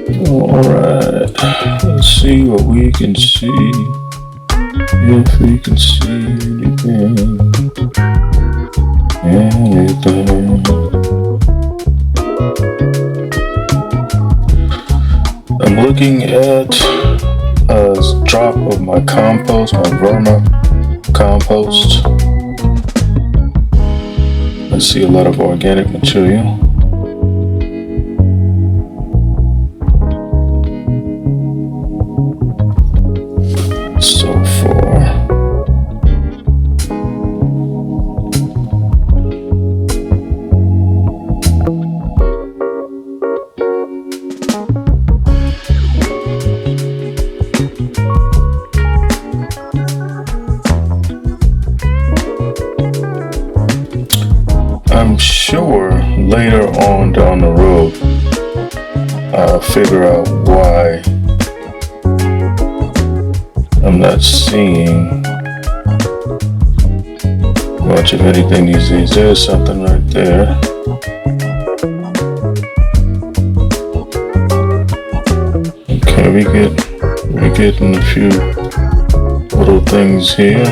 Alright, let's see what we can see. If we can see anything. I'm looking at a drop of my compost, my verma compost. I see a lot of organic material. So far, I'm sure later on down the road I'll figure out why I'm not seeing much of anything these days. There's something right there. Okay, we're getting a few little things here.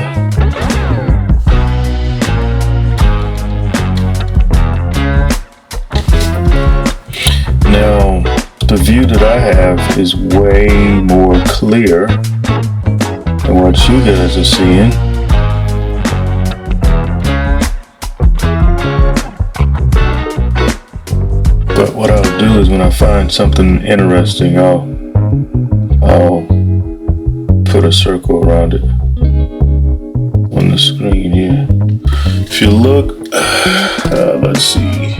Now, the view that I have is way more clear than what you guys are seeing. But what I'll do is when I find something interesting, I'll put a circle around it on the screen here. If you look, let's see,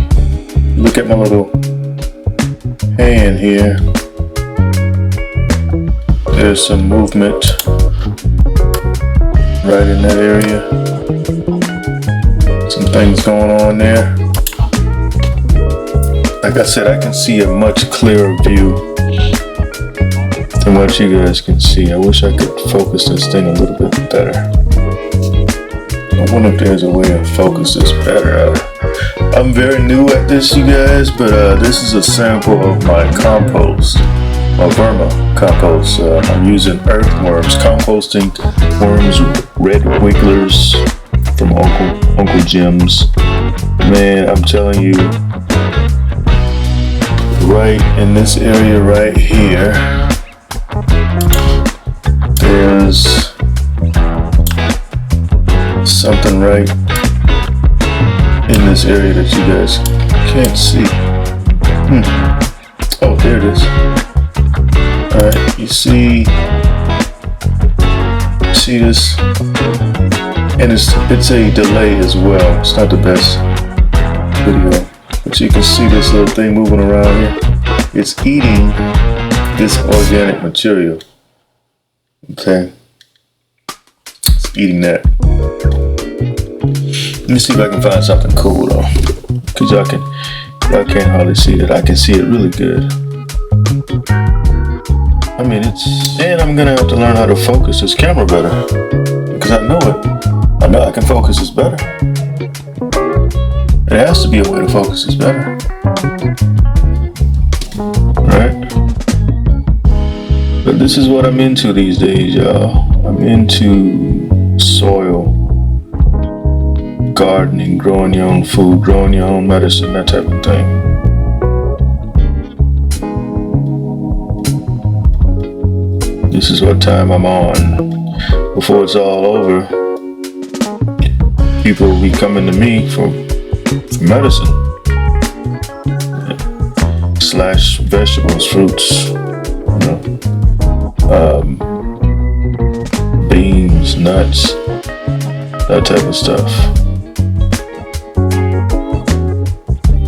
look at my little hand here. There's some movement right in that area. Some things going on there. Like I said, I can see a much clearer view than what you guys can see. I wish I could focus this thing a little bit better. I wonder if there's a way to focus this better. I'm very new at this, you guys, but this is a sample of my compost, my verma compost. I'm using earthworms, composting worms, red wigglers from Uncle Jim's. Man, I'm telling you, right in this area right here, there's something right in this area that you guys can't see. Oh, there it is. Alright, you see this? And it's a delay as well. It's not the best video, but you can see this little thing moving around here. It's eating this organic material. Okay, it's eating that. Let me see if I can find something cool though, cause y'all can't hardly see it. I can see it really good. I mean, and I'm gonna have to learn how to focus this camera better, because I know I can focus this better. There has to be a way to focus this better, right? But this is what I'm into these days, y'all. I'm into soil, gardening, growing your own food, growing your own medicine, that type of thing. This is what time I'm on. Before it's all over, people will be coming to me for medicine, / vegetables, fruits, beans, nuts, that type of stuff.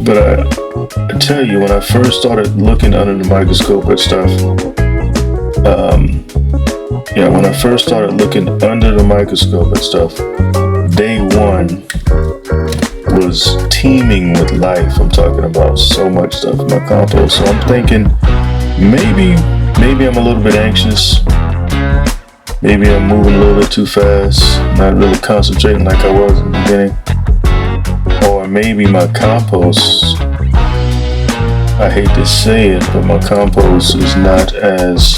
But I tell you, when I first started looking under the microscope at stuff, when I first started looking under the microscope at stuff, day one was teeming with life. I'm talking about so much stuff in my compost. So I'm thinking maybe I'm a little bit anxious. Maybe I'm moving a little bit too fast, not really concentrating like I was in the beginning. Or maybe my compost I hate to say it, but my compost is not as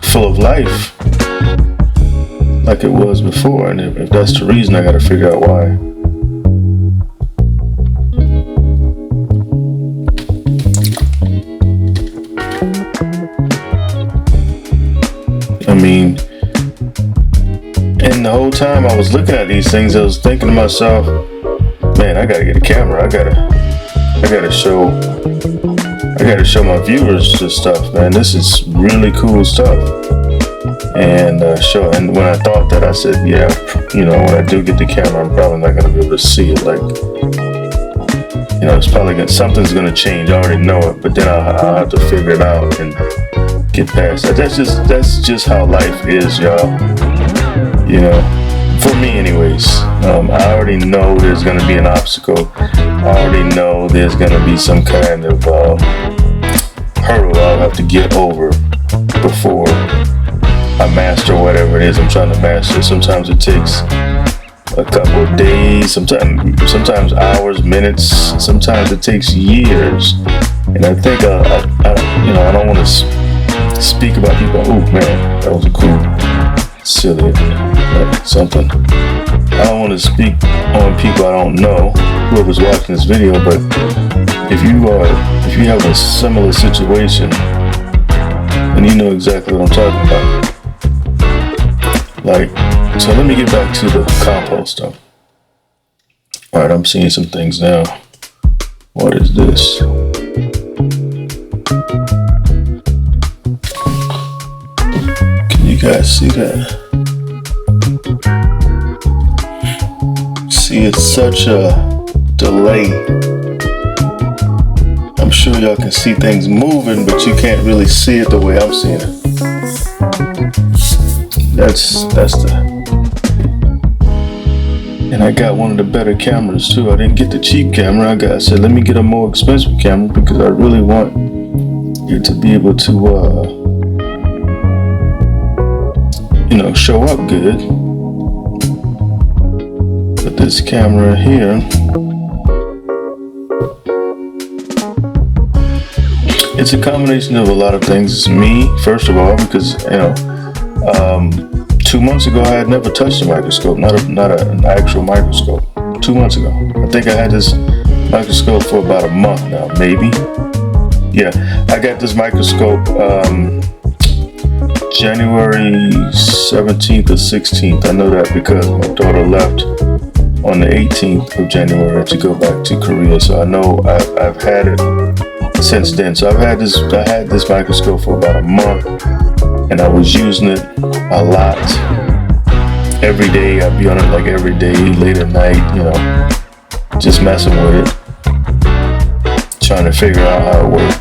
full of life like it was before. And if that's the reason, I gotta figure out why. I mean, and the whole time I was looking at these things, I was thinking to myself, man, I gotta get a camera. I gotta show my viewers this stuff, man. This is really cool stuff. And and when I thought that, I said, yeah, when I do get the camera, I'm probably not gonna be able to see it. Like, it's probably something's gonna change. I already know it, but then I'll have to figure it out and get past that. That's just how life is, y'all. For me anyways. I already know there's gonna be an obstacle. I already know there's gonna be some kind of hurdle I'll have to get over before I master whatever it is I'm trying to master. Sometimes it takes a couple of days, sometimes hours, minutes, sometimes it takes years. And I think I don't want to speak about people. Oh man, that was a cool, silly something. I don't want to speak on people I don't know, whoever's watching this video, but if you have a similar situation, then you know exactly what I'm talking about. So let me get back to the compost stuff. Alright, I'm seeing some things now. What is this? Can you guys see that? See, it's such a delay. I'm sure y'all can see things moving, but you can't really see it the way I'm seeing it. And I got one of the better cameras too. I didn't get the cheap camera. I said, let me get a more expensive camera because I really want you to be able to, show up good. But this camera here, it's a combination of a lot of things. It's me, first of all, because 2 months ago I had never touched a microscope, not an actual microscope. 2 months ago, I think I had this microscope for about a month now, maybe. Yeah, I got this microscope January 17th or 16th. I know that because my daughter left on the 18th of January to go back to Korea, so I know I've had it since then. So I had this microscope for about a month, and I was using it a lot. Every day, I'd be on it like every day, late at night, just messing with it, trying to figure out how it worked.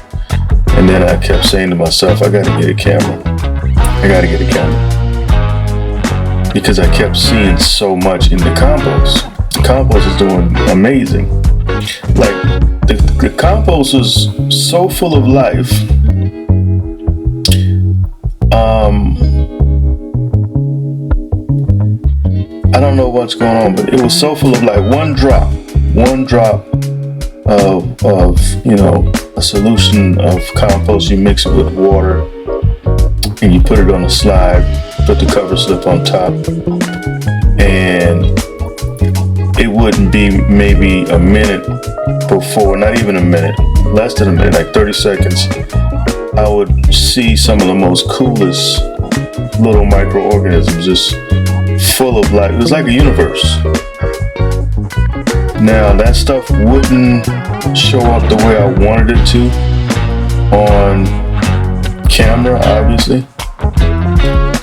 And then I kept saying to myself, I gotta get a camera. Because I kept seeing so much in the compost. The compost is doing amazing. Like, the compost is so full of life. I don't know what's going on, but it was so full of life. One drop of a solution of compost, you mix it with water and you put it on a slide, put the cover slip on top, and it wouldn't be maybe a minute before, not even a minute, less than a minute, like 30 seconds, I would see some of the most coolest little microorganisms just full of life. It was like a universe. Now that stuff wouldn't show up the way I wanted it to on camera, obviously.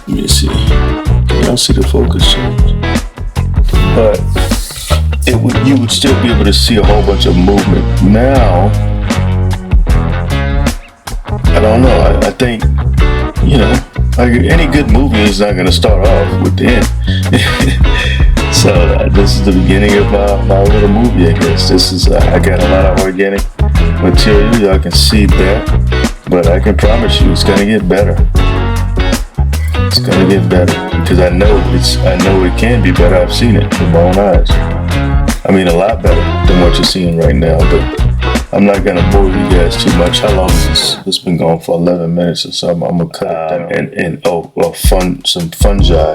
Let me see. Can y'all see the focus change? But you would still be able to see a whole bunch of movement. Now, I don't know. I think, like any good movie is not going to start off with the end. So this is the beginning of my little movie, I guess. I got a lot of organic material. Y'all can see that, but I can promise you it's gonna get better. It's gonna get better because I know it can be better. I've seen it with my own eyes. I mean, a lot better than what you're seeing right now. But I'm not gonna bore you guys too much. How long is this? It's been going for 11 minutes or something. I'm gonna cut it down. Some fungi.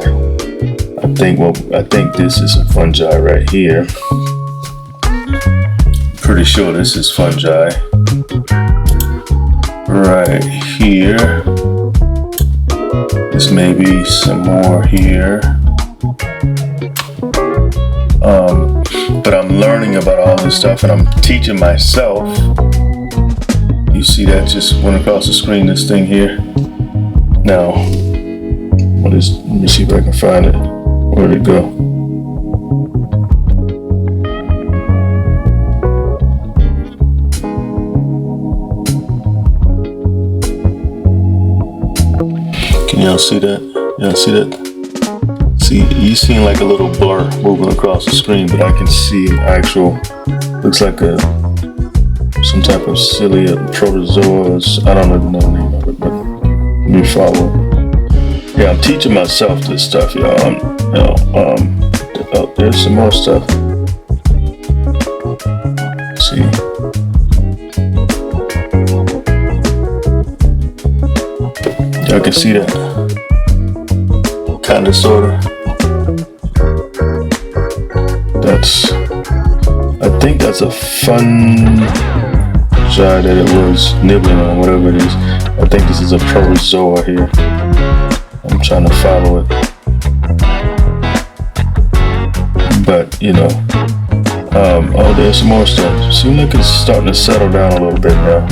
I think this is some fungi right here. Pretty sure this is fungi. Right here. This may be some more here. But I'm learning about all this stuff and I'm teaching myself. You see that just went across the screen, this thing here. Now, let me see if I can find it. Where'd it go? Can y'all see that? Y'all see that? See, you seen like a little blur moving across the screen, but I can see an actual, looks like some type of cilia, protozoas. I don't even know the name of it, but let me follow. Yeah, I'm teaching myself this stuff, y'all. There's some more stuff. See. Y'all can see that. Kinda, sorta. I think that's a fungi that it was nibbling on, whatever it is. I think this is a protozoa here. I'm trying to follow it. But, there's some more stuff. Seems like it's starting to settle down a little bit now.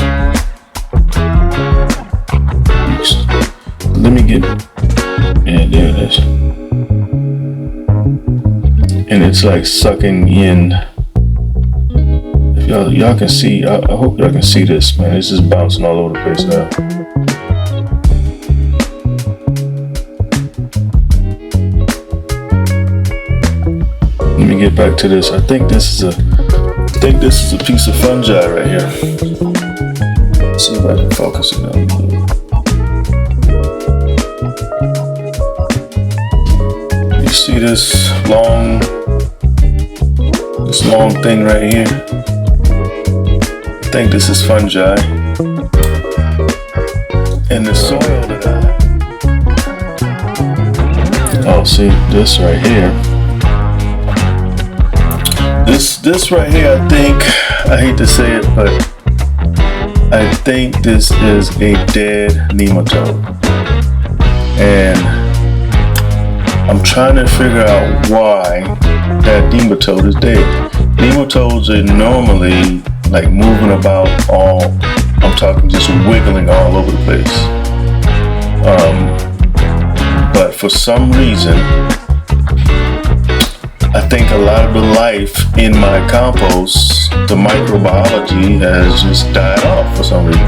Let me get, yeah, there it is. And it's like sucking in. If y'all can see, I hope y'all can see this, man. It's just bouncing all over the place now. Let me get back to this. I think this is a piece of fungi right here. Let's see if I can focus it on. You see this long thing right here? I think this is fungi. And the soil that see this right here. This right here, I hate to say it, but I think this is a dead nematode. And I'm trying to figure out why that nematode is dead. Nematodes are normally like moving about I'm talking just wiggling all over the place. But for some reason, I think a lot of the life in my compost, the microbiology has just died off for some reason.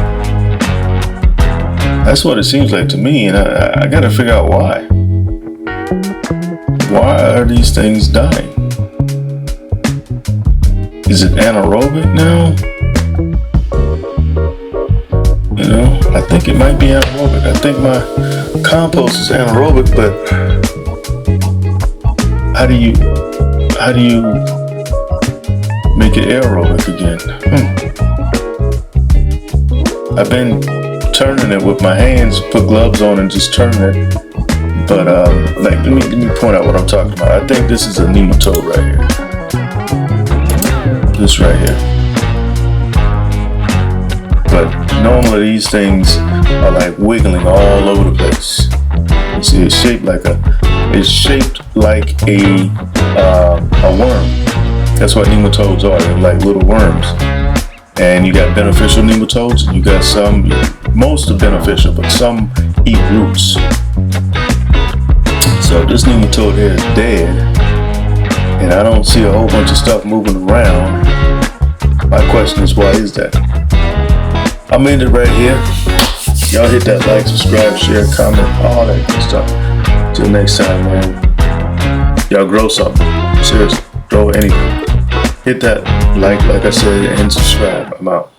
That's what it seems like to me, and I gotta figure out why. Why are these things dying? Is it anaerobic now? I think it might be anaerobic. I think my compost is anaerobic, but how do you make it aerobic again? I've been turning it with my hands, put gloves on and just turning it. But let me point out what I'm talking about. I think this is a nematode right here. This right here. But normally these things are like wiggling all over the place. You see, it's shaped like a worm. That's what nematodes are. They're like little worms. And you got beneficial nematodes, and you got some. Most are beneficial, but some eat roots. So this nematode here is dead, and I don't see a whole bunch of stuff moving around. My question is, why is that? I'm in it right here. Y'all hit that like, subscribe, share, comment, all that good stuff. Till next time, man. Y'all grow something. Seriously, grow anything. Hit that like I said, and subscribe. I'm out.